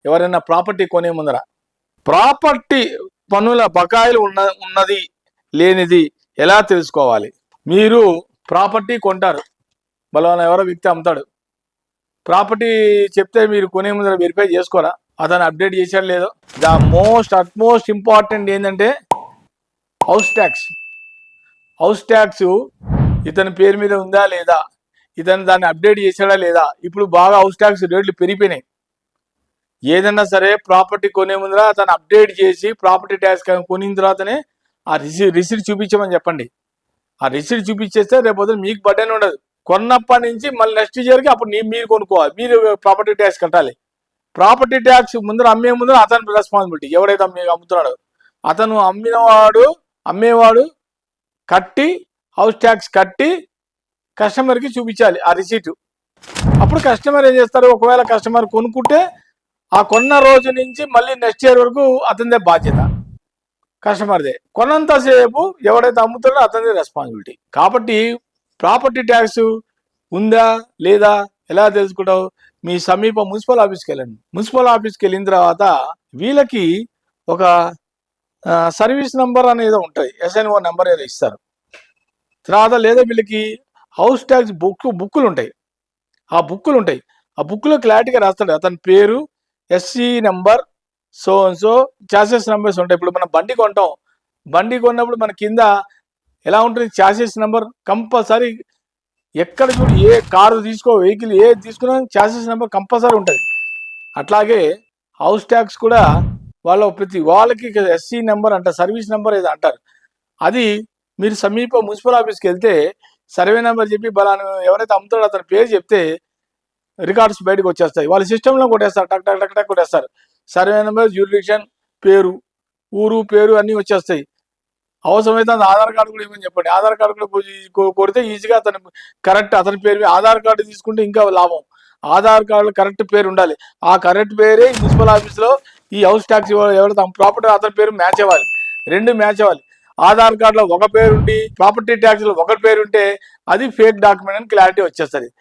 ఎవరైనా ప్రాపర్టీ కొనే ముందర ప్రాపర్టీ పన్నుల బకాయిలు ఉన్నది లేనిది ఎలా తెలుసుకోవాలి? మీరు ప్రాపర్టీ కొంటారు, బలవాన ఎవరో వ్యక్తి అమ్ముతాడు, ప్రాపర్టీ చెప్తే మీరు కొనే ముందర వెరిఫై చేసుకోరా అతను అప్డేట్ చేశాడు లేదో? ద అట్మోస్ట్ ఇంపార్టెంట్ ఏంటంటే హౌస్ ట్యాక్స్. హౌస్ ట్యాక్స్ ఇతని పేరు మీద ఉందా లేదా, ఇతను దాన్ని అప్డేట్ చేశాడా లేదా? ఇప్పుడు బాగా హౌస్ ట్యాక్స్ రేట్లు పెరిగిపోయినాయి. ఏదన్నా సరే ప్రాపర్టీ కొనే ముందర అతను అప్డేట్ చేసి ప్రాపర్టీ ట్యాక్స్ కొనిన తర్వాతనే ఆ రిసిట్ చూపించమని చెప్పండి. ఆ రిసిట్ చూపించేస్తే రేపు మీకు బడ్డెన్ ఉండదు. కొన్నప్పటి నుంచి మళ్ళీ నెక్స్ట్ ఇయర్కి అప్పుడు మీరు కొనుక్కోవాలి, మీరు ప్రాపర్టీ ట్యాక్స్ కట్టాలి. ప్రాపర్టీ ట్యాక్స్ ముందర అమ్మే ముందర అతని రెస్పాన్సిబిలిటీ. ఎవడైతే అమ్ముతున్నాడో అతను అమ్మేవాడు కట్టి హౌస్ ట్యాక్స్ కట్టి కస్టమర్కి చూపించాలి ఆ రిసీట్. అప్పుడు కస్టమర్ ఏం చేస్తారు, ఒకవేళ కస్టమర్ కొనుక్కుంటే ఆ కొన్న రోజు నుంచి మళ్ళీ నెక్స్ట్ ఇయర్ వరకు అతనిదే బాధ్యత, కస్టమర్దే. కొన్నంతసేపు ఎవడైతే అమ్ముతాడో అతనిదే రెస్పాన్సిబిలిటీ. కాబట్టి ప్రాపర్టీ ట్యాక్స్ ఉందా లేదా ఎలా తెలుసుకుంటావు? మీ సమీప మున్సిపల్ ఆఫీస్కి వెళ్ళండి. మున్సిపల్ ఆఫీస్కి వెళ్ళిన తర్వాత వీళ్ళకి ఒక సర్వీస్ నెంబర్ అనేది ఉంటుంది, SNO నెంబర్ ఏదో ఇస్తారు. తర్వాత లేదా వీళ్ళకి హౌస్ ట్యాక్స్ బుక్కులు ఉంటాయి. ఆ బుక్లో క్లారిటీగా రాస్తాడు అతని పేరు, SC number, so chassis numbers ఉంటాయి. ఇప్పుడు మనం బండి కొంటాం, బండి కొన్నప్పుడు మన కింద ఎలా ఉంటుంది, చాసెస్ నెంబర్ కంపల్సరీ. ఎక్కడ చూడు ఏ కారు తీసుకో, వెహికల్ ఏది తీసుకున్నా చాసెస్ నెంబర్ కంపల్సరీ ఉంటుంది. అట్లాగే హౌస్ ట్యాక్స్ కూడా వాళ్ళకి SC నెంబర్ అంటారు, సర్వీస్ నెంబర్ ఏదో అంటారు. అది మీరు సమీప మున్సిపల్ ఆఫీస్కి వెళ్తే సర్వే నెంబర్ చెప్పి బలాను ఎవరైతే అమ్ముతాడో అతని పేరు చెప్తే రికార్డ్స్ బయటకు వచ్చేస్తాయి. వాళ్ళ సిస్టంలో కొట్టేస్తారు, టక్ టక్ టక్ టక్ కొట్టేస్తారు. సర్వే నెంబర్, జ్యూరిడిక్షన్, పేరు, ఊరు పేరు అన్నీ వచ్చేస్తాయి. అవసరమైతే ఆధార్ కార్డు కూడా ఏమని చెప్పండి. ఆధార్ కార్డు కూడా కొడితే ఈజీగా అతని పేరు. ఆధార్ కార్డు తీసుకుంటే ఇంకా లాభం. ఆధార్ కార్డు కరెక్ట్ పేరు ఉండాలి. ఆ కరెక్ట్ పేరే మున్సిపల్ ఆఫీస్లో ఈ హౌస్ ట్యాక్స్ ఎవరైతే ప్రాపర్టీ అతని పేరు మ్యాచ్ అవ్వాలి, రెండు మ్యాచ్ అవ్వాలి. ఆధార్ కార్డులో ఒక పేరు ఉండి ప్రాపర్టీ ట్యాక్స్లో ఒక పేరు ఉంటే అది ఫేక్ డాక్యుమెంట్ అని క్లారిటీ వచ్చేస్తుంది.